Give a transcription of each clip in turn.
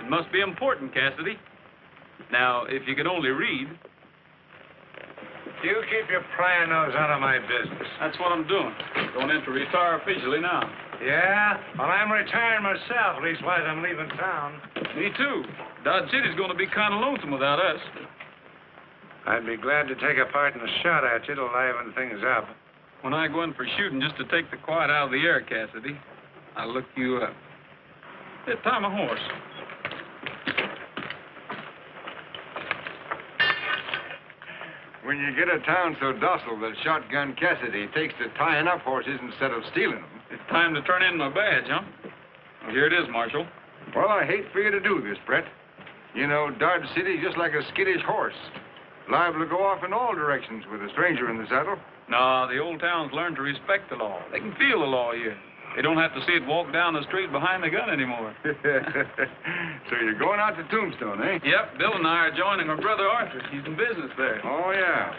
It must be important, Cassidy. Now, if you could only read. You keep your prying nose out of my business. That's what I'm doing. Going in to retire officially now. Yeah? Well, I'm retiring myself. Leastwise, I'm leaving town. Me too. Dodge City's going to be kind of lonesome without us. I'd be glad to take a part in a shot at you to liven things up. When I go in for shooting just to take the quiet out of the air, Cassidy, I'll look you up. Hey, tie my horse. When you get a town so docile that Shotgun Cassidy takes to tying up horses instead of stealing them. It's time to turn in my badge, huh? Well, here it is, Marshal. Well, I hate for you to do this, Brett. You know, Dodge City's just like a skittish horse. Liable to go off in all directions with a stranger in the saddle. No, the old town's learned to respect the law. They can feel the law here. They don't have to see it walk down the street behind the gun anymore. So you're going out to Tombstone, eh? Yep, Bill and I are joining our brother Arthur. He's in business there. Oh, yeah.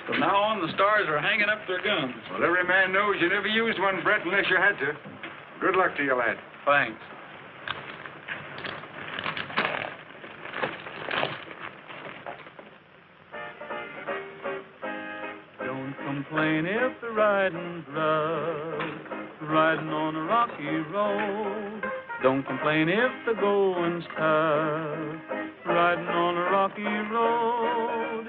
From now on, the stars are hanging up their guns. Well, every man knows you never used one, Brett, unless you had to. Good luck to you, lad. Thanks. Don't complain if the riding's rough, riding on a rocky road. Don't complain if the going's tough, riding on a rocky road.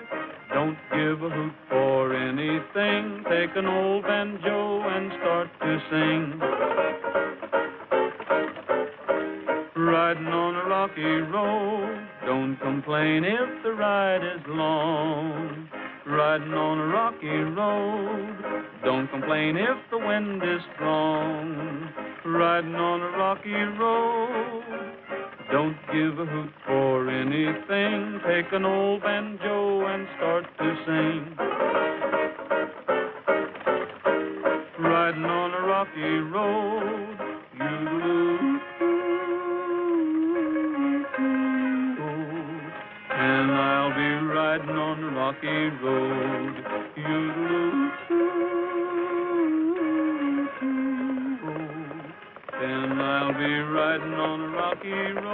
Don't give a hoot for anything. Take an old banjo and start to sing. Riding on a rocky road. Don't complain if the ride is long. Riding on a rocky road. Don't complain if the wind is strong. Riding on a rocky road. Don't give a hoot for anything. Take an old banjo and start to sing. Riding on a rocky road. And I'll be riding on the rocky road. And I'll be riding on a rocky road.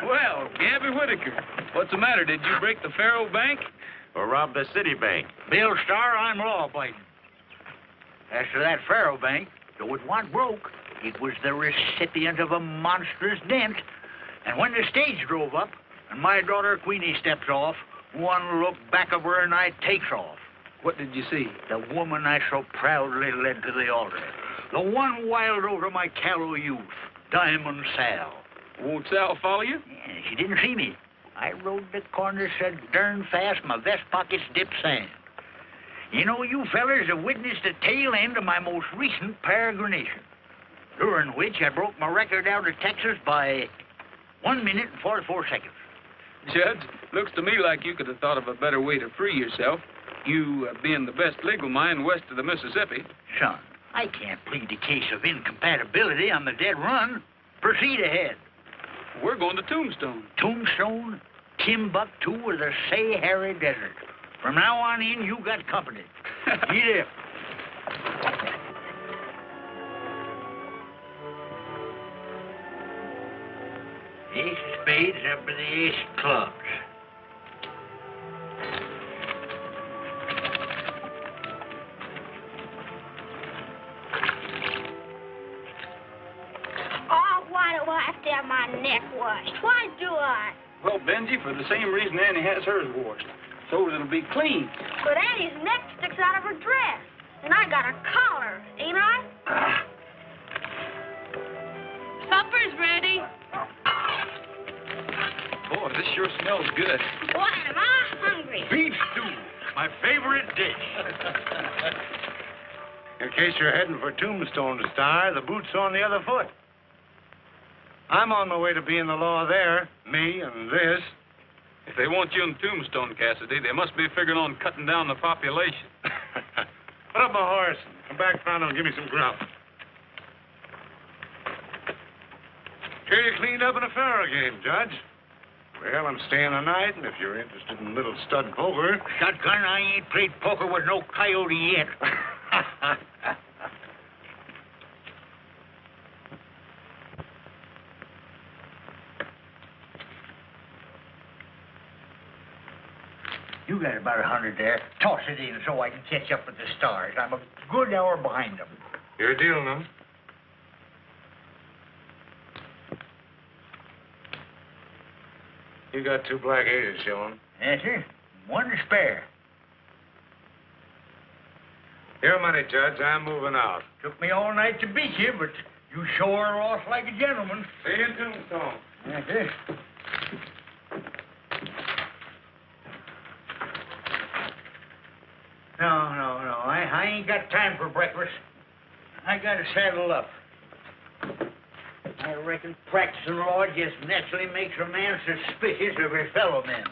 Well, Gabby Whitaker, what's the matter? Did you break the Faro Bank? Or rob the city bank? Bill Starr, I'm law-abiding. As to that Faro Bank, though it wasn't broke, it was the recipient of a monstrous dent. And when the stage drove up, and my daughter Queenie steps off, one look back of her and I takes off. What did you see? The woman I so proudly led to the altar. The one wild oat of my callow youth, Diamond Sal. Won't Sal follow you? Yeah, she didn't see me. I rode the corner so darn fast my vest pockets dipped sand. You know, you fellers have witnessed the tail end of my most recent peregrination, during which I broke my record out of Texas by 1 minute and 44 seconds. Judge, looks to me like you could have thought of a better way to free yourself. You being the best legal mind west of the Mississippi. Son, I can't plead the case of incompatibility on the dead run. Proceed ahead. We're going to Tombstone. Tombstone, Timbuktu, or the Sahara Desert. From now on in, you got company. Get up. Ace of spades up with the ace of clubs. Oh, why do I have to have my neck washed? Why do I? Well, Benji, for the same reason Annie has hers washed. So that it'll be clean. But Annie's neck sticks out of her dress. And I got a collar, ain't I? Supper's ready. Boy, this sure smells good. Boy, am I hungry. Beef stew, my favorite dish. In case you're heading for Tombstone, Star, the boot's on the other foot. I'm on my way to being the law there. Me and this. If they want you in Tombstone, Cassidy, they must be figuring on cutting down the population. Put up my horse. Come back round and give me some grub. Here you cleaned up in a faro game, Judge. Well, I'm staying the night, and if you're interested in a little stud poker... Shotgun, I ain't played poker with no coyote yet. You got about 100 there. Toss it in so I can catch up with the stars. I'm a good hour behind them. Your deal, no? You got 2 black 8s showing. Yes, sir. 1 to spare. Your money, Judge. I'm moving out. Took me all night to beat you, but you sure are off like a gentleman. See you in Tombstone. Yes, sir. No. I ain't got time for breakfast. I gotta saddle up. I reckon practicing law just naturally makes a man suspicious of his fellow men.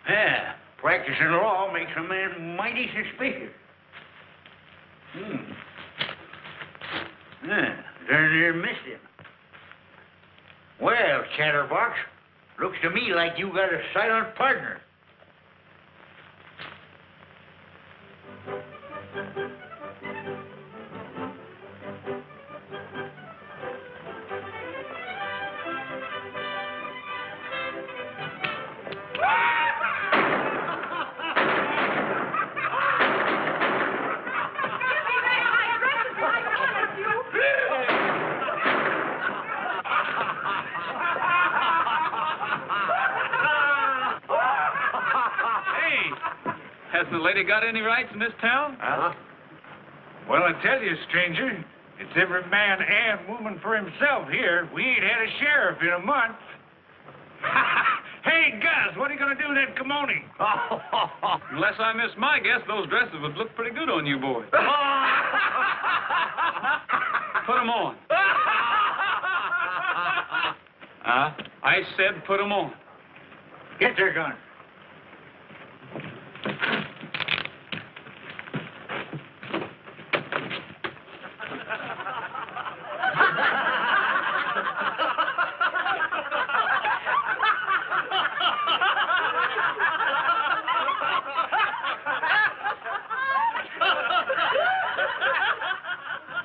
Yeah, practicing law makes a man mighty suspicious. Yeah, darn near missed him. Well, Chatterbox, looks to me like you got a silent partner. Hasn't the lady got any rights in this town? Huh? Well, I tell you, stranger, it's every man and woman for himself here. We ain't had a sheriff in a month. Hey, Gus, what are you going to do with that kimono? Unless I miss my guess, those dresses would look pretty good on you boys. Put 'em on. I said put 'em on. Get their gun.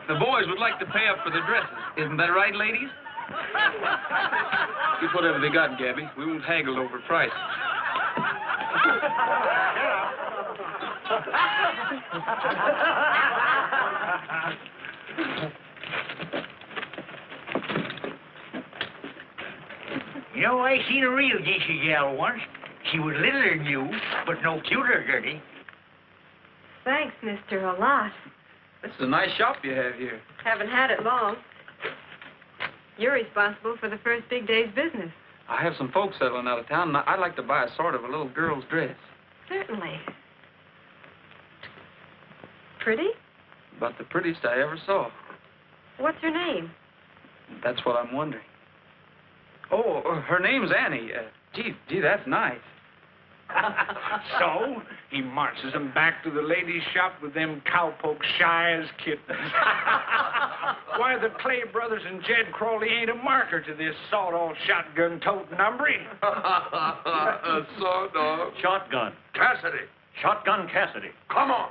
The boys would like to pay up for the dresses. Isn't that right, ladies? Get whatever they got, Gabby. We won't haggle over prices. You know, I seen a real geisha gal once. She was littler than you, but no cuter, Gertie. Thanks, mister, a lot. This is a nice shop you have here. Haven't had it long. You're responsible for the first big day's business. I have some folks settling out of town, and I'd like to buy a sort of a little girl's dress. Certainly. Pretty? About the prettiest I ever saw. What's her name? That's what I'm wondering. Oh, her name's Annie. Gee, that's nice. So, he marches them back to the ladies' shop with them cowpokes shy as kittens. Why, the Clay brothers and Jed Crowley ain't a marker to this sawed-off shotgun-toting number. Sawed-off. Shotgun. Cassidy. Shotgun Cassidy. Come on.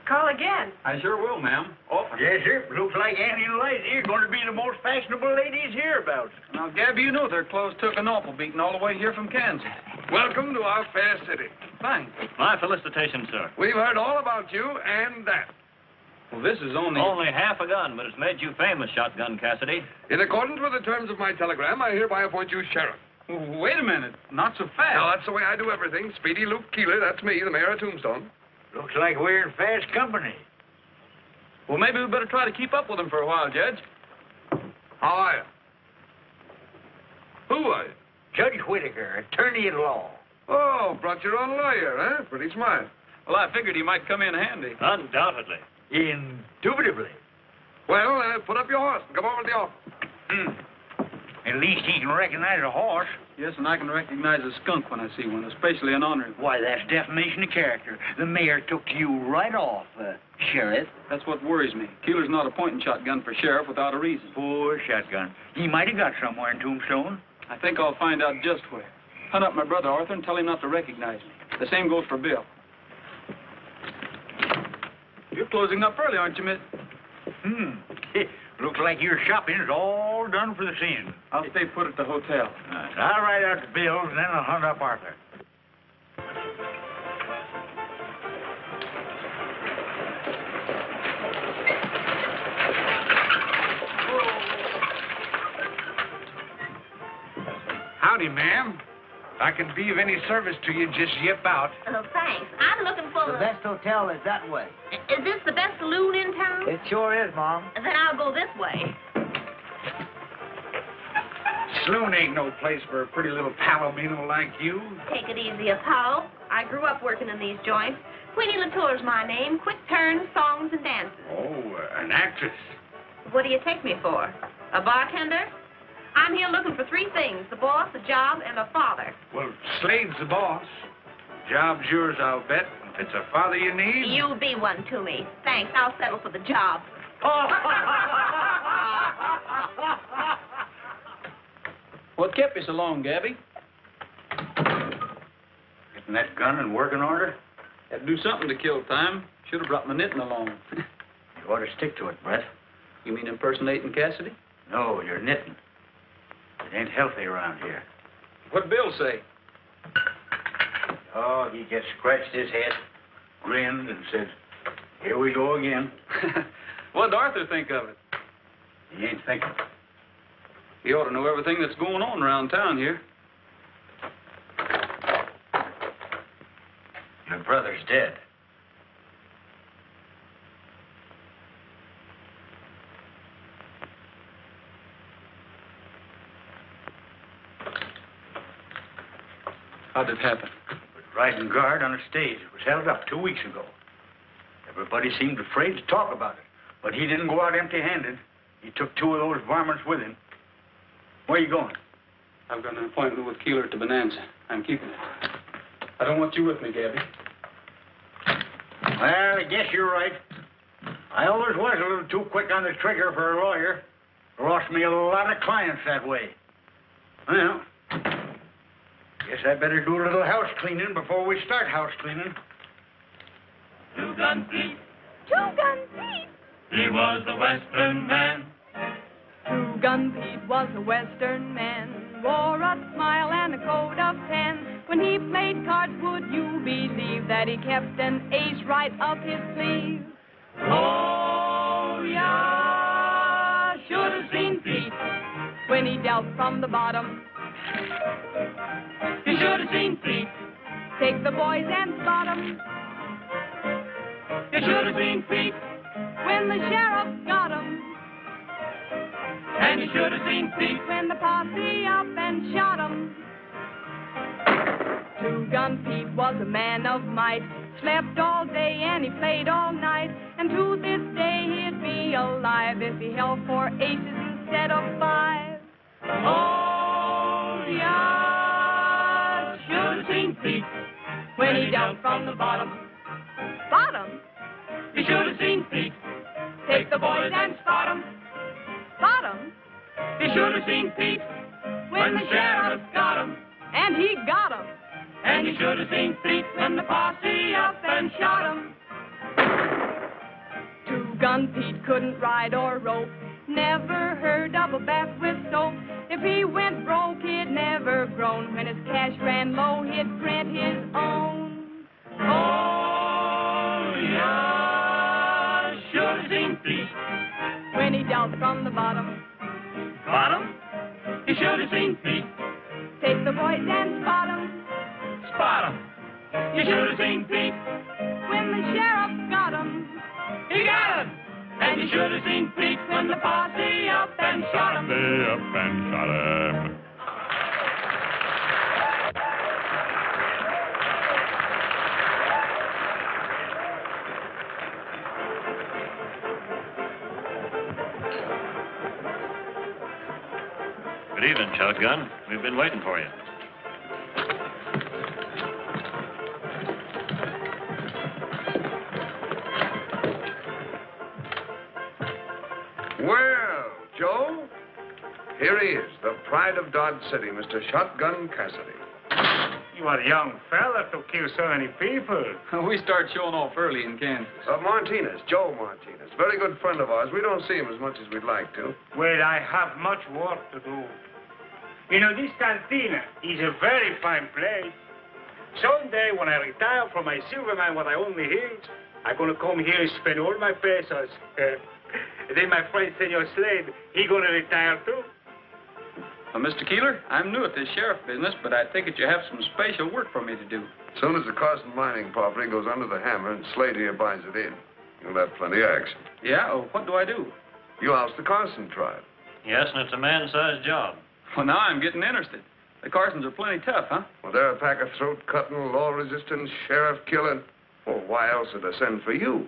Call again. I sure will, ma'am. Often. Yes, sir. Looks like Annie and Elyse are going to be the most fashionable ladies hereabouts. Now, Gabby, you know their clothes took an awful beating all the way here from Kansas. Welcome to our fair city. Thanks. My felicitations, sir. We've heard all about you and that. Well, this is only... Only half a gun, but it's made you famous, Shotgun Cassidy. In accordance with the terms of my telegram, I hereby appoint you sheriff. Wait a minute. Not so fast. Now, that's the way I do everything. Speedy Luke Keeler, that's me, the mayor of Tombstone. Looks like we're in fast company. Well, maybe we better try to keep up with them for a while, Judge. How are you? Who are you? Judge Whitaker, attorney at law. Oh, brought your own lawyer, huh? Pretty smart. Well, I figured he might come in handy. Undoubtedly. Indubitably. Well, put up your horse and come over to the office. At least he can recognize a horse. Yes, and I can recognize a skunk when I see one, especially an ornery one. Why, that's defamation of character. The mayor took you right off, Sheriff. That's what worries me. Keeler's not appointing Shotgun for sheriff without a reason. Poor Shotgun. He might have got somewhere in Tombstone. I think I'll find out just where. Hunt up my brother Arthur and tell him not to recognize me. The same goes for Bill. You're closing up early, aren't you, miss? Looks like your shopping's all done for the season. I'll stay put at the hotel. I'll write out the bills, and then I'll hunt up Arthur. Howdy, ma'am. If I can be of any service to you, just yip out. Oh, thanks. I'm looking for The best hotel is that way. Is this the best saloon in town? It sure is, Mom. Then I'll go this way. Saloon ain't no place for a pretty little palomino like you. Take it easy, Apollo. I grew up working in these joints. Queenie Latour's my name. Quick turns, songs, and dances. Oh, an actress. What do you take me for? A bartender? I'm here looking for three things: the boss, a job, and a father. Well, Slade's the boss. Job's yours, I'll bet. If it's a father you need... You be one to me. Thanks. I'll settle for the job. What kept you so long, Gabby? Getting that gun in working order? Had to do something to kill time. Should have brought my knitting along. You ought to stick to it, Brett. You mean impersonating Cassidy? No, you're knitting. It ain't healthy around here. What'd Bill say? Oh, he just scratched his head, grinned, and said, "Here we go again." What'd Arthur think of it? He ain't thinking. He ought to know everything that's going on around town here. Your brother's dead. How'd it happen? Riding guard on a stage. It was held up 2 weeks ago. Everybody seemed afraid to talk about it. But he didn't go out empty-handed. He took 2 of those varmints with him. Where are you going? I've got an appointment with Keeler at the Bonanza. I'm keeping it. I don't want you with me, Gabby. Well, I guess you're right. I always was a little too quick on the trigger for a lawyer. Lost me a lot of clients that way. Well, guess I better do a little house cleaning before we start house cleaning. Two-gun Pete, Two-gun Pete. he was a Western man. Two-gun Pete was a Western man, wore a smile and a coat of tan. When he played cards, would you believe that he kept an ace right up his sleeve? Oh, yeah, should have seen Pete when he dealt from the bottom. You should have seen Pete. Take the boys and spot 'em. You should have seen Pete. When the sheriff got 'em. And you should have seen Pete. When the posse up and shot 'em. Two-gun Pete was a man of might. Slept all day and he played all night. And to this day he'd be alive if he held 4 aces instead of 5. Oh, yeah, should have seen Pete. When he dealt from the bottom. Bottom? You should have seen Pete. Take the boys and spot 'em. Bottom? You should have seen Pete. When the sheriff got 'em. And he got 'em. And you should have seen Pete When the posse up and shot 'em. Two-gun Pete couldn't ride or rope. Never heard of a bath with soap. If he went broke, he'd never groan. When his cash ran low, he'd grant his own. Oh, yeah, should have seen Pete. When he dealt from the bottom. Bottom? You should have seen Pete. Take the boys and spot 'em. Spot 'em. You should have seen Pete. When the sheriff got 'em. He got him. And you should have seen Pete when the posse up and shot him. They up and shot him. Good evening, Shotgun. We've been waiting for you. Well, Joe, here he is, the pride of Dodge City, Mr. Shotgun Cassidy. You are a young fella to kill so many people. We start showing off early in Kansas. Martinez, Joe Martinez, very good friend of ours. We don't see him as much as we'd like to. Well, I have much work to do. You know, this cantina is a very fine place. Someday, when I retire from my silver mine, what I own the hills, I'm going to come here and spend all my pesos. Then my friend, Senor Slade, he going to retire too. Well, Mr. Keeler, I'm new at this sheriff business, but I take it you have some special work for me to do. As soon as the Carson mining property goes under the hammer and Slade here buys it in, you'll have plenty of action. Yeah? Oh, what do I do? You oust the Carson tribe. Yes, and it's a man-sized job. Well, now I'm getting interested. The Carsons are plenty tough, huh? Well, they're a pack of throat-cutting, law-resistant, sheriff-killing. Well, why else would I send for you?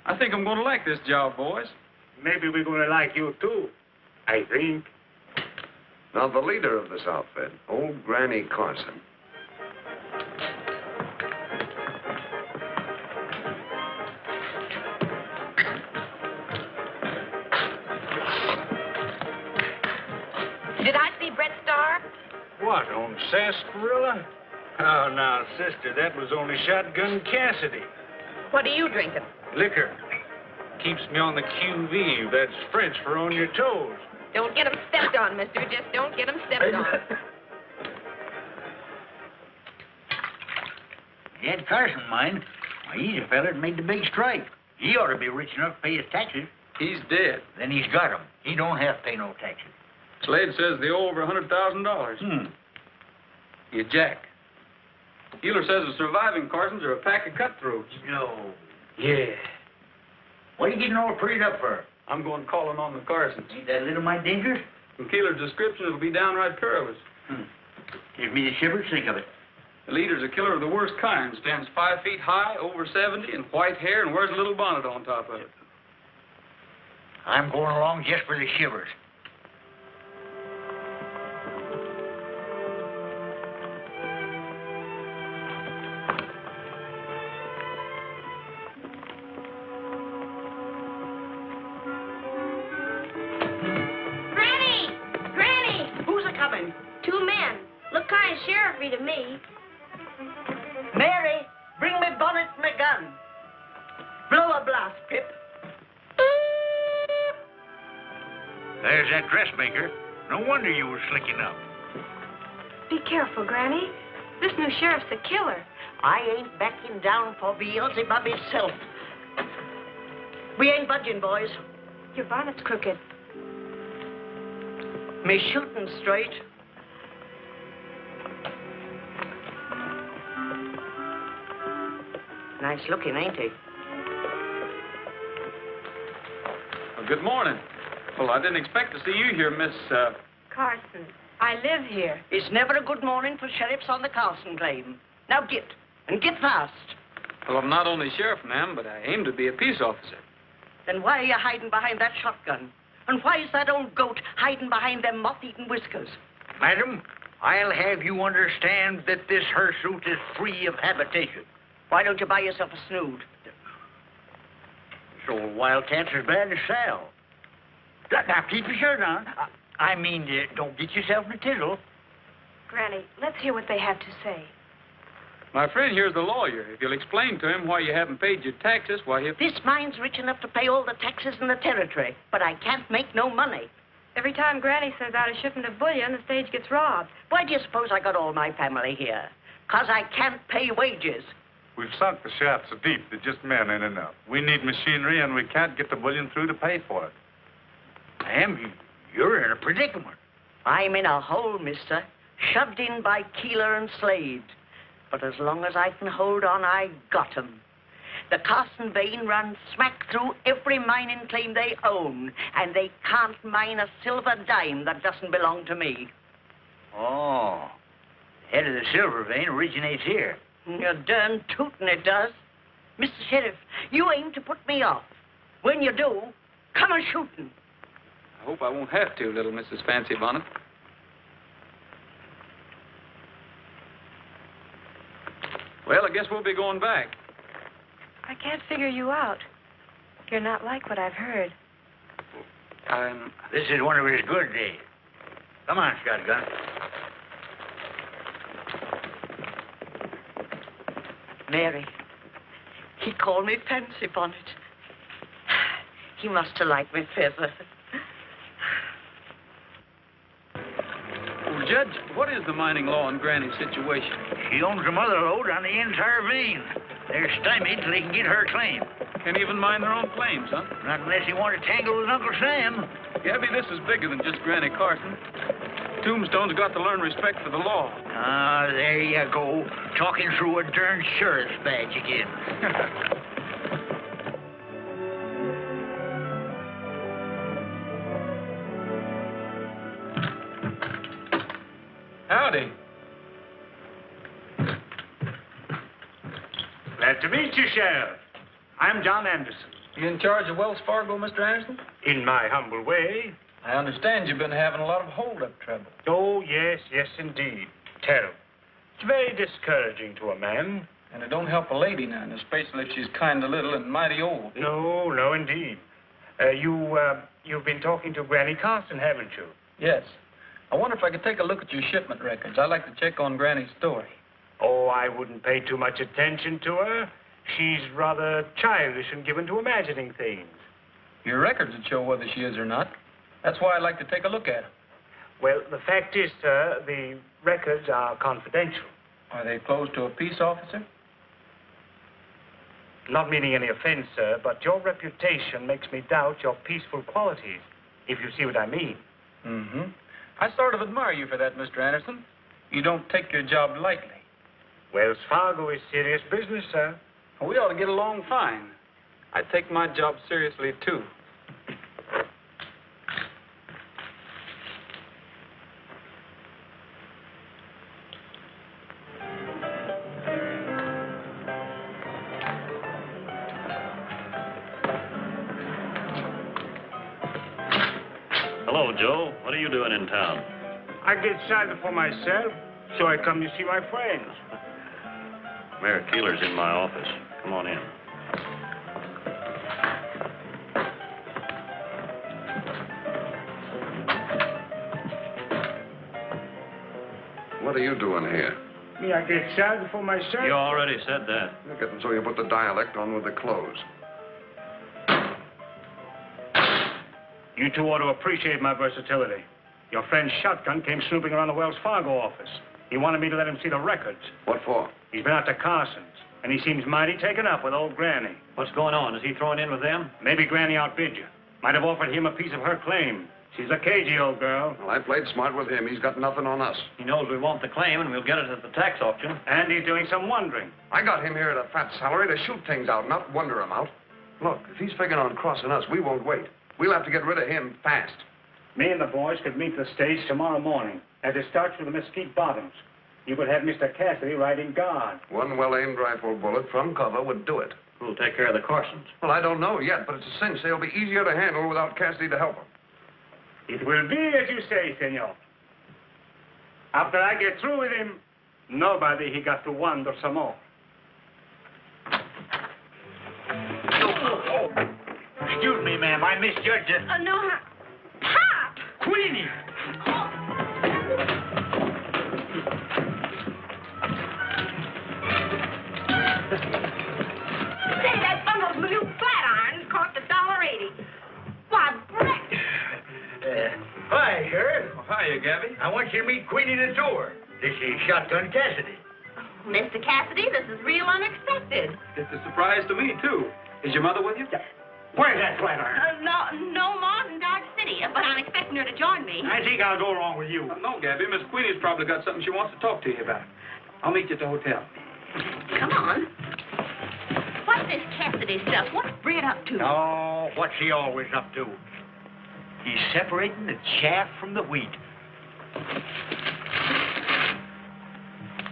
I think I'm going to like this job, boys. Maybe we're going to like you too, I think. Now, the leader of this outfit, old Granny Carson. Did I see Brett Starr? What, on sarsaparilla? Oh, now, sister, that was only Shotgun Cassidy. What are you drinking? Liquor. Keeps me on the QV. That's French for on your toes. Don't get 'em stepped on, mister. Just don't get 'em stepped on. Jed Carson, mine. Why, he's a fella that made the big strike. He ought to be rich enough to pay his taxes. He's dead. Then he's got 'em. He don't have to pay no taxes. Slade says they owe over $100,000. You jack. Keeler says the surviving Carsons are a pack of cutthroats. No. Yeah. What are you getting all prettied up for? I'm going calling on the Carsons. Ain't that little mite dangerous? From Keeler's description, it'll be downright perilous. Gives me the shivers, think of it. The leader's a killer of the worst kind. Stands 5 feet high, over 70, and white hair, and wears a little bonnet on top of it. I'm going along just for the shivers. Sheriffy to me. Mary, bring me bonnet and a gun. Blow a blast, Pip. There's that dressmaker. No wonder you were slicking up. Be careful, Granny. This new sheriff's a killer. I ain't backing down for Beelzebub himself. We ain't budging, boys. Your bonnet's crooked. Me shooting straight. Nice looking, ain't he? Well, good morning. Well, I didn't expect to see you here, Miss, Carson, I live here. It's never a good morning for sheriffs on the Carson claim. Now get, and get fast. Well, I'm not only sheriff, ma'am, but I aim to be a peace officer. Then why are you hiding behind that shotgun? And why is that old goat hiding behind them moth-eaten whiskers? Madam, I'll have you understand that this hirsute is free of habitation. Why don't you buy yourself a snood? So wildcat's as bad as Sal. Now, keep your shirt on. I mean, don't get yourself in a tizzle. Granny, let's hear what they have to say. My friend here's the lawyer. If you'll explain to him why you haven't paid your taxes, why he'll... This mine's rich enough to pay all the taxes in the territory, but I can't make no money. Every time Granny sends out a shipment of bullion, the stage gets robbed. Why do you suppose I got all my family here? 'Cause I can't pay wages. We've sunk the shaft so deep that just men ain't enough. We need machinery, and we can't get the bullion through to pay for it. Ma'am, you're in a predicament. I'm in a hole, mister, shoved in by Keeler and Slade. But as long as I can hold on, I got 'em. The Carson vein runs smack through every mining claim they own, and they can't mine a silver dime that doesn't belong to me. Oh, the head of the silver vein originates here. You're darn tootin' it does. Mr. Sheriff, you aim to put me off. When you do, come a shootin'. I hope I won't have to, little Mrs. Fancy Bonnet. guess we'll be going back. I can't figure you out. You're not like what I've heard. This is one of his good days. Come on, shotgun. Mary, he called me fancy bonnet. He must have liked me feather. Well, Judge, what is the mining law in Granny's situation? She owns a mother lode on the entire vein. They're stymied till they can get her claim. Can even mine their own claims, huh? Not unless you want to tangle with Uncle Sam. Gabby, this is bigger than just Granny Carson. Tombstone's got to learn respect for the law. Ah, there you go. Talking through a darn sheriff's badge again. Howdy. Glad to meet you, Sheriff. I'm John Anderson. You in charge of Wells Fargo, Mr. Anderson? In my humble way. I understand you've been having a lot of hold-up trouble. Oh, yes, indeed. Terrible. It's very discouraging to a man. And it don't help a lady none, especially if she's kind of little and mighty old. No, indeed. You've been talking to Granny Carson, haven't you? Yes. I wonder if I could take a look at your shipment records. I'd like to check on Granny's story. Oh, I wouldn't pay too much attention to her. She's rather childish and given to imagining things. Your records would show whether she is or not. That's why I'd like to take a look at them. Well, the fact is, sir, the records are confidential. Are they closed to a peace officer? Not meaning any offense, sir, but your reputation makes me doubt your peaceful qualities, if you see what I mean. Mm-hmm. I sort of admire you for that, Mr. Anderson. You don't take your job lightly. Wells Fargo is serious business, sir. We ought to get along fine. I take my job seriously, too. Hello, Joe. What are you doing in town? I get excited for myself, so I come to see my friends. Mayor Keeler's in my office. Come on in. What are you doing here? Me, I get excited for myself. You already said that. Look at them so you put the dialect on with the clothes. You two ought to appreciate my versatility. Your friend Shotgun came snooping around the Wells Fargo office. He wanted me to let him see the records. What for? He's been out to Carson's, and he seems mighty taken up with old Granny. What's going on? Is he throwing in with them? Maybe Granny outbid you. Might have offered him a piece of her claim. She's a cagey old girl. Well, I played smart with him. He's got nothing on us. He knows we want the claim, and we'll get it at the tax auction. And he's doing some wondering. I got him here at a fat salary to shoot things out, not wonder them out. Look, if he's figuring on crossing us, we won't wait. We'll have to get rid of him fast. Me and the boys could meet the stage tomorrow morning as it starts for the Mesquite Bottoms. You would have Mr. Cassidy riding guard. One well-aimed rifle bullet from cover would do it. Who'll take care of the Carsons? Well, I don't know yet, but it's a cinch. They'll be easier to handle without Cassidy to help them. It will be as you say, senor. After I get through with him, nobody he got to wonder some more. Excuse me, ma'am. I misjudged it. No, Pop! Queenie! Say, that bundle of new flat irons cost $1.80. Why, Brett! Hi, Sheriff. Oh, hiya, Gabby. I want you to meet Queenie the door. This is Shotgun Cassidy. Mr. Cassidy, this is real unexpected. It's a surprise to me, too. Is your mother with you? Where's that flat iron? No more in Dodge City, but I'm expecting her to join me. I think I'll go along with you. No, Gabby. Miss Queenie's probably got something she wants to talk to you about. I'll meet you at the hotel. Come on. What's this Cassidy stuff? What's Brett up to? Oh, what's he always up to? He's separating the chaff from the wheat.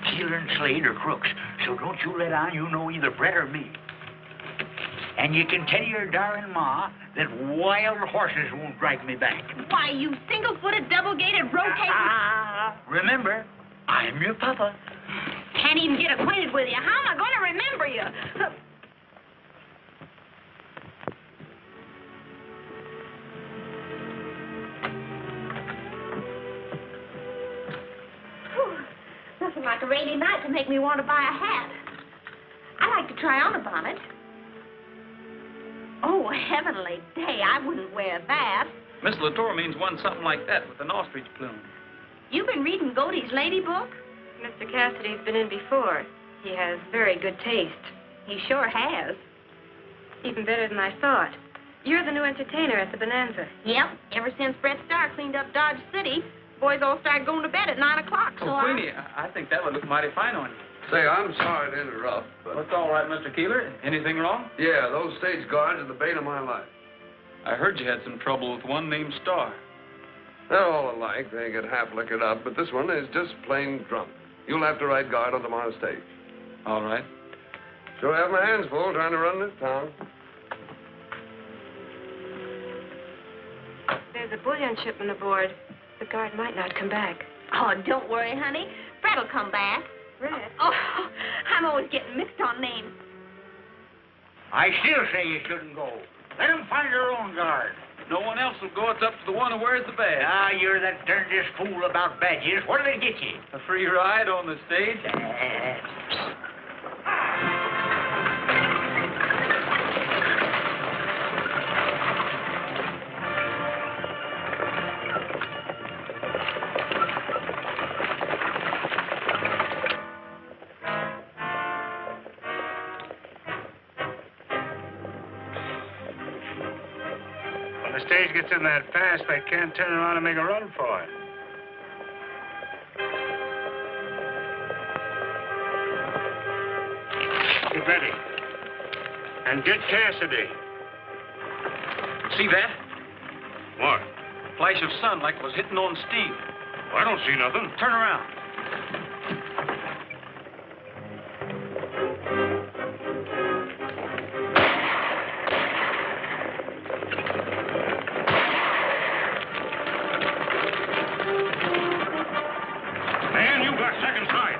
Keeler and Slade are crooks, so don't you let on you know either Brett or me. And you can tell your darling ma that wild horses won't drag me back. Why, you single-footed, double-gated, rotating... Remember, I'm your papa. can't even get acquainted with you. How am I going to remember you? Nothing like a rainy night to make me want to buy a hat. I like to try on a bonnet. Oh, heavenly day, I wouldn't wear that. Miss Latour means one something like that with an ostrich plume. You've been reading Godey's Lady book? Mr. Cassidy's been in before. He has very good taste. He sure has. Even better than I thought. You're the new entertainer at the Bonanza. Yep. Ever since Brett Starr cleaned up Dodge City, boys all started going to bed at 9 o'clock, so Queenie, I think that would look mighty fine on you. Say, I'm sorry to interrupt, but... What's all right, Mr. Keeler? Anything wrong? Yeah, those stage guards are the bane of my life. I heard you had some trouble with one named Starr. They're all alike. They get half liquored up, but this one is just plain drunk. You'll have to ride guard on tomorrow's stage. All right. Sure have my hands full trying to run this town. There's a bullion shipment aboard. The guard might not come back. Oh, don't worry, honey. Fred'll come back. Fred? Oh, I'm always getting mixed on names. I still say you shouldn't go. Let them find their own guard. No one else will go. It's up to the one who wears the badge. Ah, you're the darndest fool about badges. What'll they get you? A free ride on the stage? When the stage gets in that fast, they can't turn around and make a run for it. Get ready. And get Cassidy. See that? What? Flash of sun like it was hitting on steel. I don't see nothing. Turn around. Man, you got second sight.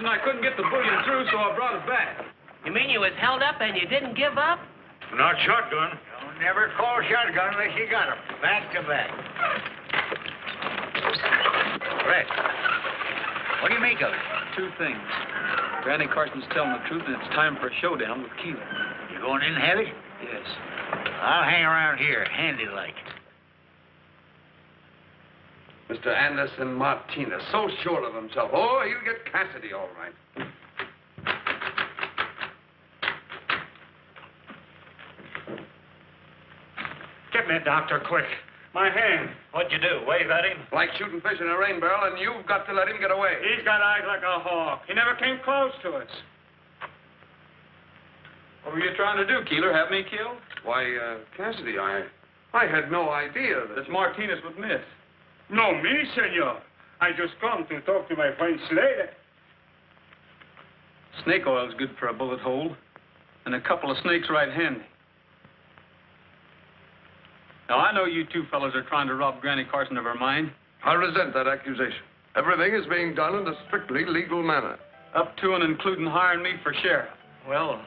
I couldn't get the bullion through, so I brought it back. You mean you was held up and you didn't give up? Not shotgun. Don't never call shotgun unless you got 'em. Back to back. Brett, what do you make of it? Two things. Granny Carson's telling the truth, and it's time for a showdown with Keeler. You going in heavy? Yes. I'll hang around here, handy-like. Mr. Anderson Martinez, so sure of himself. Oh, he'll get Cassidy all right. Get me a doctor, quick. My hand. What'd you do, wave at him? Like shooting fish in a rain barrel, and you've got to let him get away. He's got eyes like a hawk. He never came close to us. What were you trying to do, Keeler? Have me killed? Why, Cassidy, I had no idea that... This Martinez would miss. No, me, senor. I just come to talk to my friend Slater. Snake oil's good for a bullet hole, and a couple of snakes right handy. Now, I know you two fellas are trying to rob Granny Carson of her mind. I resent that accusation. Everything is being done in a strictly legal manner. Up to and including hiring me for sheriff. Well,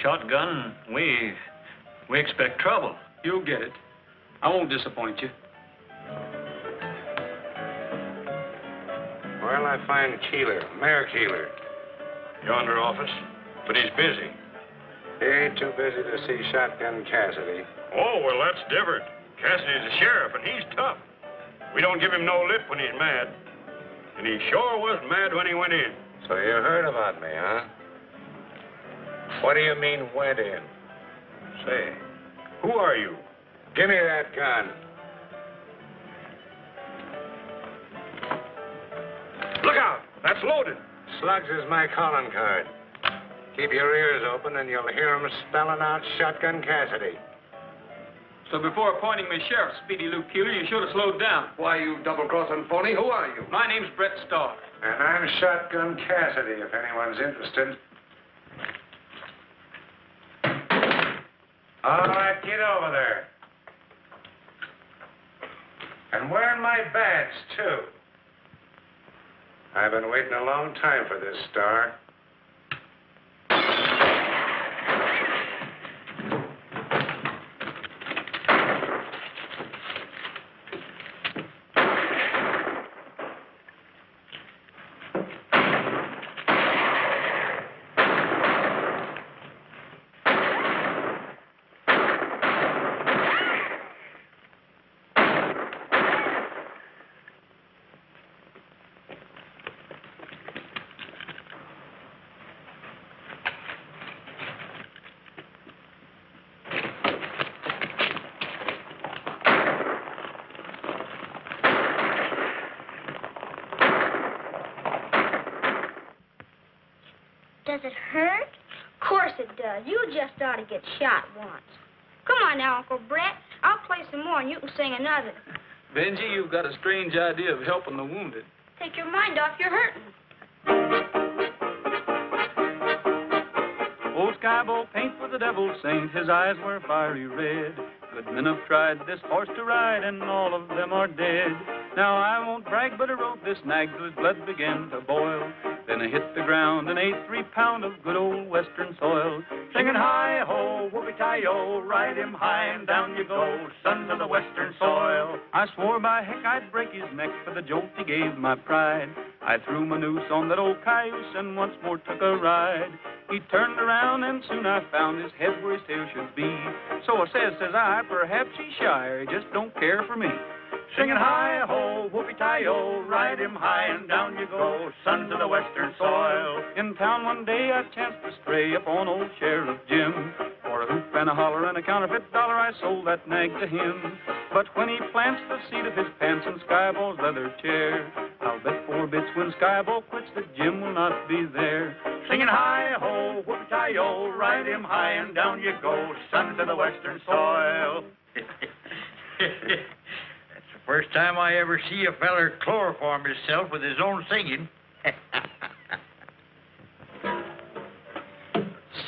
shotgun, we expect trouble. You'll get it. I won't disappoint you. Where'll I find Keeler, Mayor Keeler? Yonder office, but he's busy. He ain't too busy to see Shotgun Cassidy. Oh, well, that's different. Cassidy's a sheriff, and he's tough. We don't give him no lip when he's mad. And he sure was mad when he went in. So you heard about me, huh? What do you mean, went in? Say, who are you? Give me that gun. Look out! That's loaded. Slugs is my calling card. Keep your ears open and you'll hear 'em spelling out Shotgun Cassidy. So before appointing me sheriff, Speedy Luke Keeler, you should have slowed down. Why, you double-crossing phony, who are you? My name's Brett Starr. And I'm Shotgun Cassidy, if anyone's interested. All right, get over there. And wearing my badge, too. I've been waiting a long time for this, Star. Does it hurt? Of course it does. You just ought to get shot once. Come on now, Uncle Brett. I'll play some more and you can sing another. Benji, you've got a strange idea of helping the wounded. Take your mind off your hurting. Old Skyboy paint was the devil's saint, his eyes were fiery red. Good men have tried this horse to ride, and all of them are dead. Now I won't brag, but I rode this nag till his blood began to boil. Then I hit the ground and ate 3 pounds of good old western soil. Singing hi-ho, whoopee-tie-o, ride him high and down you go, sons of the western soil. I swore by heck I'd break his neck for the jolt he gave my pride. I threw my noose on that old cayuse and once more took a ride. He turned around and soon I found his head where his tail should be. So I says I, perhaps he's shy or he just don't care for me. Singing hi-ho, whoopee-tie-o, ride him high and down you go, sons of the western soil. In town one day I chanced to stray upon old Sheriff Jim. For a hoop and a holler and a counterfeit dollar I sold that nag to him. But when he plants the seat of his pants in Skyboy's leather chair, I'll bet 4 bits when Skyboy quits that Jim will not be there. Singing hi-ho, whoopee-tie-o, ride him high and down you go, sons of the western soil. First time I ever see a feller chloroform himself with his own singing.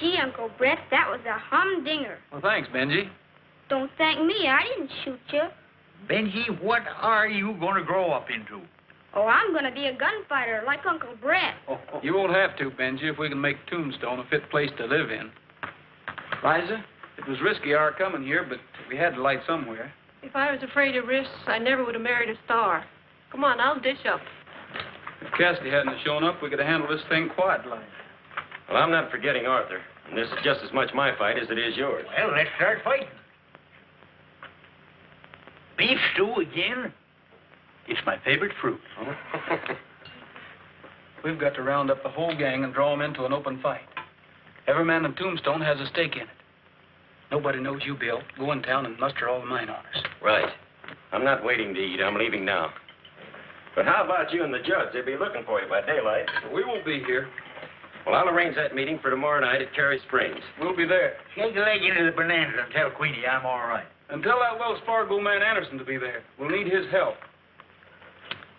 Gee, Uncle Brett, that was a humdinger. Well, thanks, Benji. Don't thank me. I didn't shoot you. Benji, what are you going to grow up into? Oh, I'm going to be a gunfighter like Uncle Brett. You won't have to, Benji, if we can make Tombstone a fit place to live in. Liza, it was risky our coming here, but we had to light somewhere. If I was afraid of risks, I never would have married a star. Come on, I'll dish up. If Cassidy hadn't have shown up, we could have handled this thing quietly. Well, I'm not forgetting Arthur. And this is just as much my fight as it is yours. Well, let's start fighting. Beef stew again? It's my favorite fruit. We've got to round up the whole gang and draw them into an open fight. Every man in Tombstone has a stake in it. Nobody knows you, Bill. Go in town and muster all the mine owners. Right. I'm not waiting to eat. I'm leaving now. But how about you and the judge? They'll be looking for you by daylight. We won't be here. Well, I'll arrange that meeting for tomorrow night at Cary Springs. We'll be there. Shake a leg into the bonanza and tell Queenie I'm all right. And tell that Wells Fargo man Anderson to be there. We'll need his help.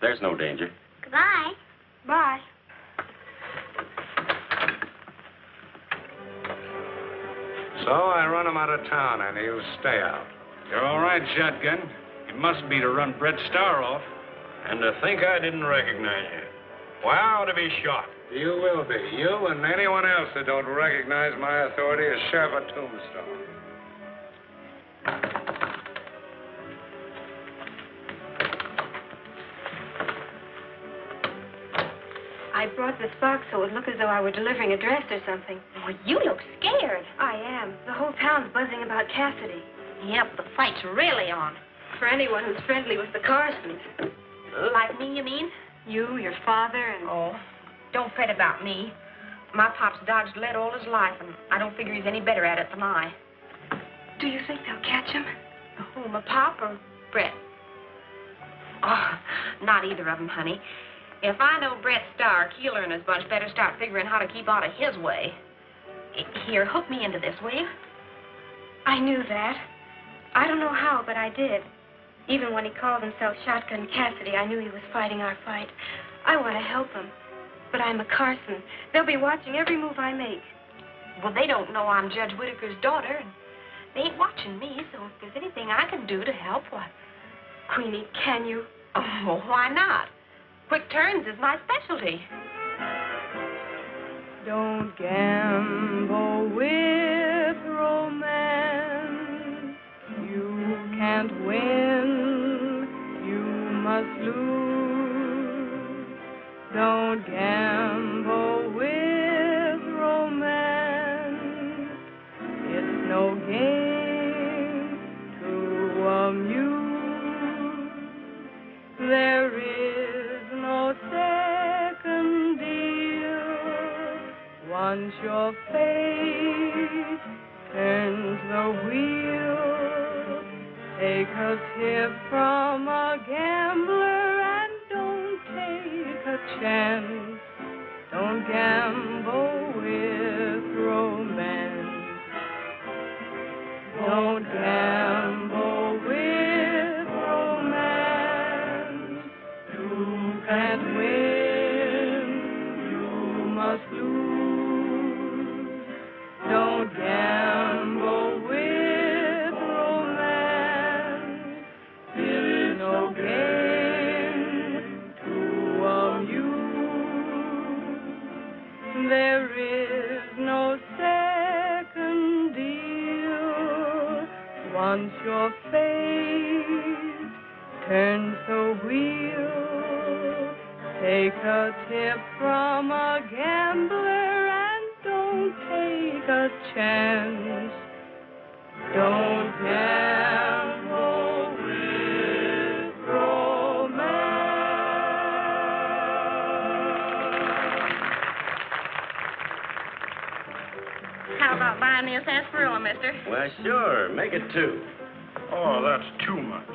There's no danger. Goodbye. Bye. So I run him out of town and he'll stay out. You're all right, Shotgun. It must be to run Brett Starr off. And to think I didn't recognize you. Wow, to be shot. You will be. You and anyone else that don't recognize my authority as Sheriff of Tombstone. I brought this box so it would look as though I were delivering a dress or something. Oh, you look scared. I am. The whole town's buzzing about Cassidy. Yep, the fight's really on. For anyone who's friendly with the Carsons. Like me, you mean? You, your father, and... Oh, don't fret about me. My pop's dodged lead all his life, and I don't figure he's any better at it than I. Do you think they'll catch him? Who, my pop or Brett? Oh, not either of them, honey. If I know Brett's star, Keeler and his bunch better start figuring how to keep out of his way. Here, hook me into this, will you? I knew that. I don't know how, but I did. Even when he called himself Shotgun Cassidy, I knew he was fighting our fight. I want to help him. But I'm a Carson. They'll be watching every move I make. Well, they don't know I'm Judge Whitaker's daughter, and they ain't watching me, so if there's anything I can do to help, why... Queenie, can you? Oh, why not? Quick turns is my specialty. Don't gamble with romance. You can't win, you must lose. Don't gamble with romance. It's no game to amuse. There is no second deal. Once your fate turns the wheel, take a tip from a gambler and don't take a chance. Don't gamble with romance. Don't gamble with romance. You can't win, you must lose. Don't gamble with romance. There is no game to amuse. There is no second deal. Once your fate turns the wheel, take a tip from a gambler and don't take a chance. Don't gamble with How about buying me a sarsaparilla, mister? Why, sure. Make it 2. Oh, that's too much.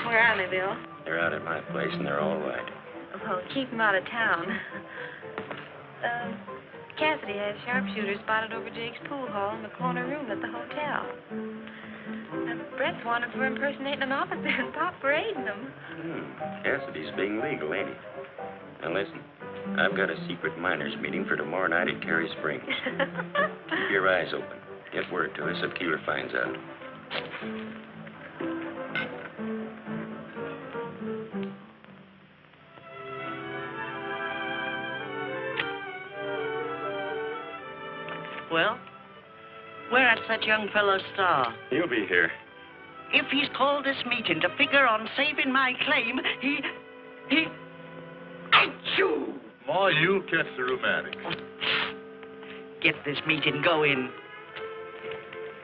Where are they, Bill? They're out at my place, and they're all right. Well, keep him out of town. Cassidy has sharpshooters spotted over Jake's pool hall in the corner room at the hotel. Brett's wanted for impersonating an officer and Pop parading them. Cassidy's being legal, ain't he? Now, listen. I've got a secret miners' meeting for tomorrow night at Cary Springs. Keep your eyes open. Get word to us if Keeler finds out. Well, where's that young fellow's star? He'll be here. If he's called this meeting to figure on saving my claim, he... Achoo! Ma, you'll catch the rheumatic. Get this meeting going.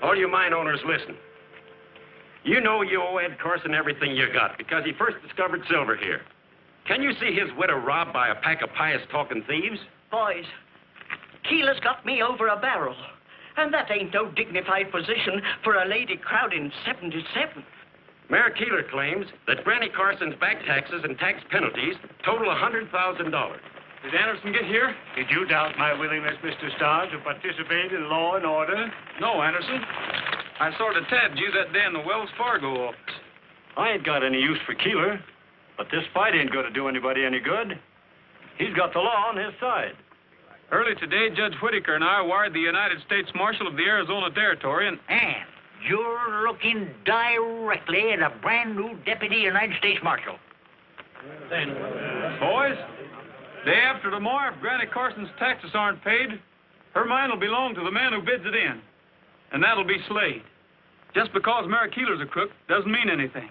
All you mine owners, listen. You know you owe Ed Carson everything you got because he first discovered silver here. Can you see his widow robbed by a pack of pious-talking thieves? Boys, Keeler's got me over a barrel. And that ain't no dignified position for a lady crowding 77. Mayor Keeler claims that Granny Carson's back taxes and tax penalties total $100,000. Did Anderson get here? Did you doubt my willingness, Mr. Starr, to participate in law and order? No, Anderson. I sort of tabbed you that day in the Wells Fargo office. I ain't got any use for Keeler, but this fight ain't going to do anybody any good. He's got the law on his side. Early today, Judge Whitaker and I wired the United States Marshal of the Arizona Territory and... And you're looking directly at a brand new Deputy United States Marshal. Boys, day after tomorrow, if Granny Carson's taxes aren't paid, her mine will belong to the man who bids it in. And that'll be Slade. Just because Mayor Keeler's a crook doesn't mean anything.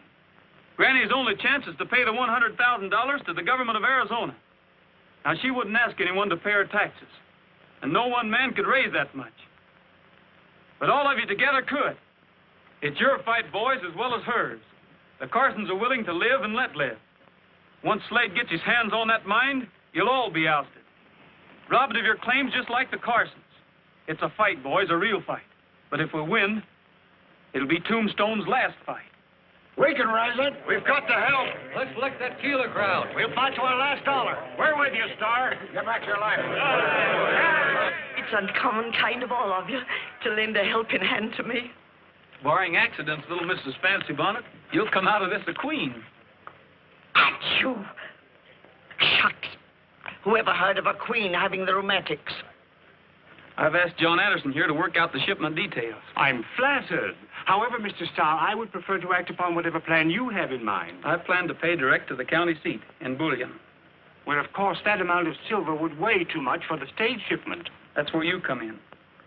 Granny's only chance is to pay the $100,000 to the government of Arizona. Now, she wouldn't ask anyone to pay her taxes. and no one man could raise that much. But all of you together could. It's your fight, boys, as well as hers. The Carsons are willing to live and let live. Once Slade gets his hands on that mine, you'll all be ousted. Robbed of your claims just like the Carsons. It's a fight, boys, a real fight. But if we win, it'll be Tombstone's last fight. We can rise it. We've got to help. Let's lick that Keeler crowd. We'll fight to our last dollar. We're with you, Star. Get back your life. It's uncommon kind of all of you to lend a helping hand to me. Barring accidents, little Mrs. Fancy Bonnet, you'll come out of this a queen. Achoo! Shucks. Who ever heard of a queen having the rheumatics? I've asked John Anderson here to work out the shipment details. I'm flattered. However, Mr. Starr, I would prefer to act upon whatever plan you have in mind. I plan to pay direct to the county seat in bullion. Well, of course, that amount of silver would weigh too much for the stage shipment. That's where you come in.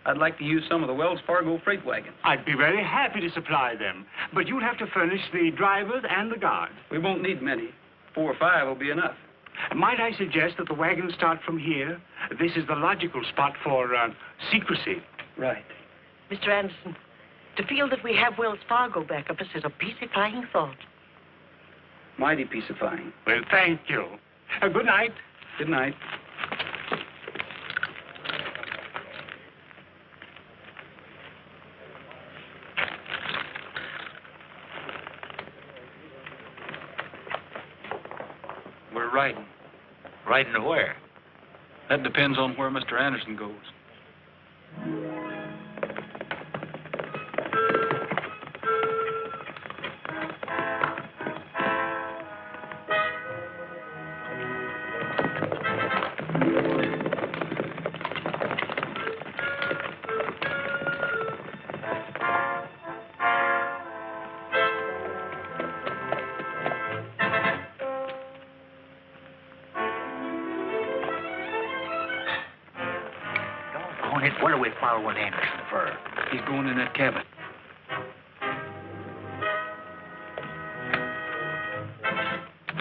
I'd like to use some of the Wells Fargo freight wagons. I'd be very happy to supply them, but you'll have to furnish the drivers and the guards. We won't need many. 4 or 5 will be enough. Might I suggest that the wagons start from here? This is the logical spot for secrecy. Right. Mr. Anderson, to feel that we have Wells Fargo back of us is a peacifying thought. Mighty peacifying. Well, thank you. Good night. Good night. We're riding. Riding to where? That depends on where Mr. Anderson goes. What are we following Anderson for? He's going in that cabin.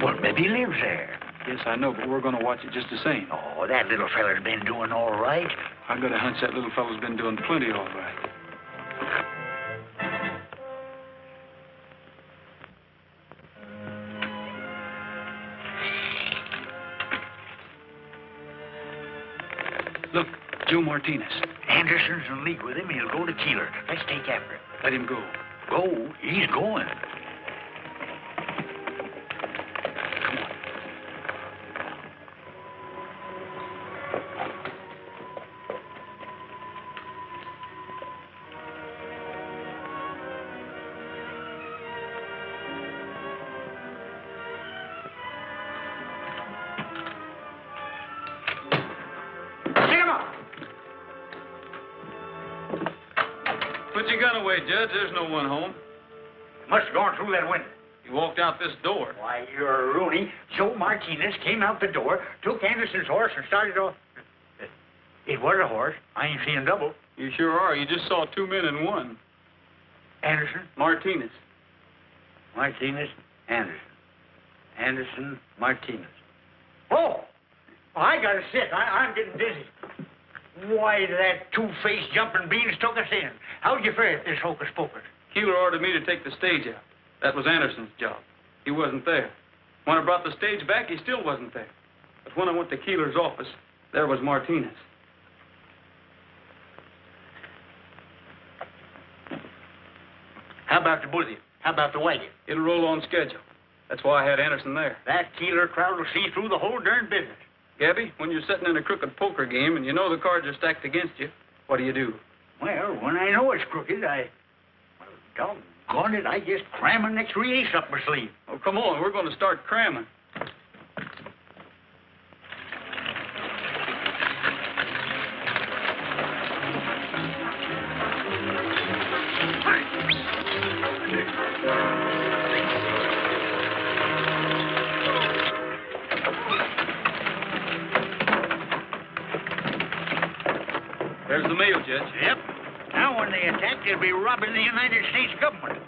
Well, maybe he lives there. Yes, I know, but we're going to watch it just the same. Oh, that little feller's been doing all right. I got a hunch that little fellow's been doing plenty all right. Look, Joe Martinez. Anderson's in league with him. He'll go to Keeler. Let's take after him. Let him go. Go? He's going. Put your gun away, Judge. There's no one home. Must have gone through that window. He walked out this door. Why, you're a Rooney. Joe Martinez came out the door, took Anderson's horse, and started off. It was a horse. I ain't seeing double. You sure are. You just saw 2 men in one. Anderson? Martinez. Martinez, Anderson. Anderson, Martinez. Oh! I gotta sit. I'm getting dizzy. Why, that two-faced jumping beans took us in. How'd you fare at this hocus pocus? Keeler ordered me to take the stage out. That was Anderson's job. He wasn't there. When I brought the stage back, he still wasn't there. But when I went to Keeler's office, there was Martinez. How about the bullion? How about the wagon? It'll roll on schedule. That's why I had Anderson there. That Keeler crowd will see through the whole darn business. Gabby, when you're sitting in a crooked poker game and you know the cards are stacked against you, what do? Well, when I know it's crooked, doggone it, I just cram an extra ace up my sleeve. Oh, come on, we're going to start cramming. There's the mail, Judge. Yep. Now when they attack, they'll be robbing the United States government.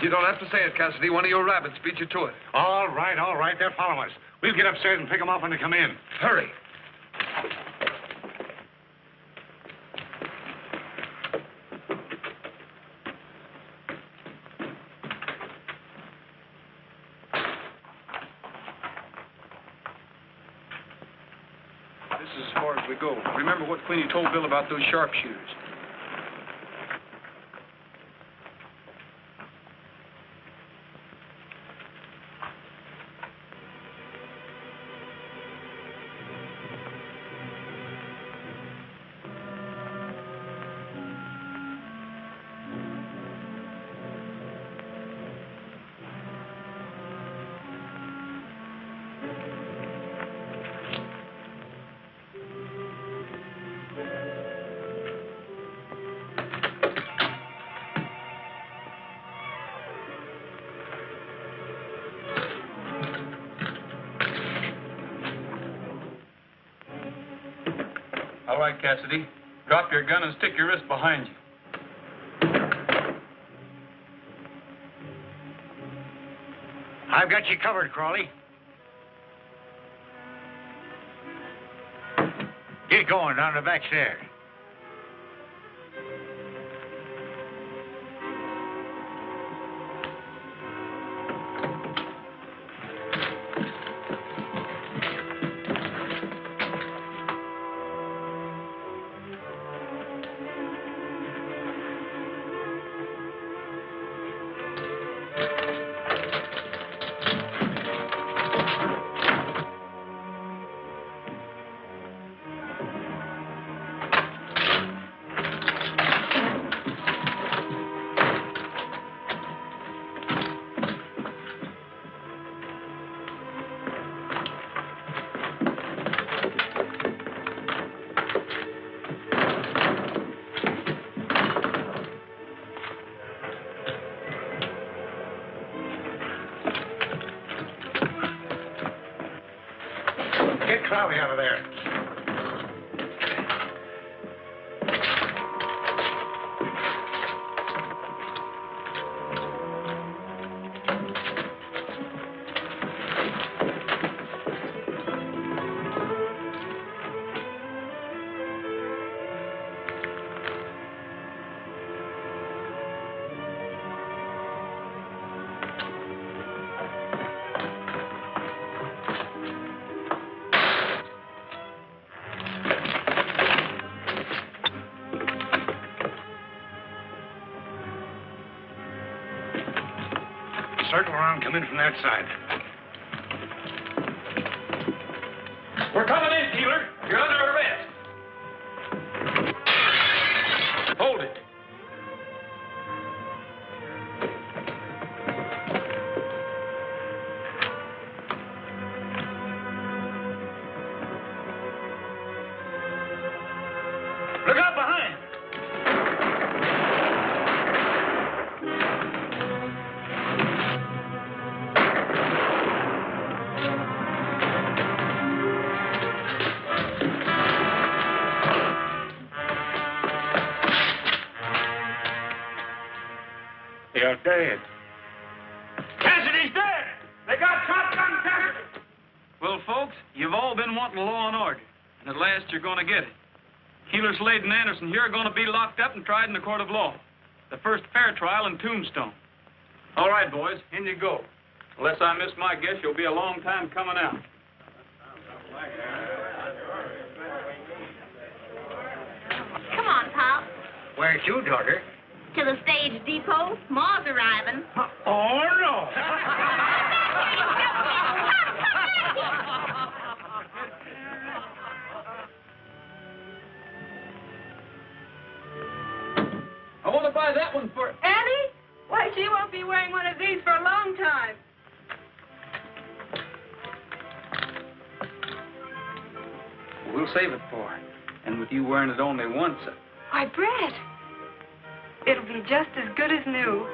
You don't have to say it, Cassidy. One of your rabbits beat you to it. All right. They're following us. We'll get upstairs and pick them up when they come in. Hurry. This is as far as we go. Remember what Queenie told Bill about those sharpshooters. All right, Cassidy. Drop your gun and stick your wrist behind you. I've got you covered, Crawley. Get going down the back stairs. Get Cloudy out of there. Circle around, come in from that side. We're coming in, Keeler. You're under arrest. Hold it. Look out behind. They're dead. Cassidy's dead! They got shotgun Cassidy! Well, folks, you've all been wanting law and order, and at last you're going to get it. Keeler, Slade, and Anderson here are going to be locked up and tried in the court of law. The first fair trial in Tombstone. All right, boys, in you go. Unless I miss my guess, you'll be a long time coming out. Come on, Pop. Where to, daughter? To the stage depot. Ma's arriving. Oh, no. I want to buy that one for... Annie? Why, she won't be wearing one of these for a long time. We'll save it for her. And with you wearing it only once... Why, Brett, it'll be just as good as new.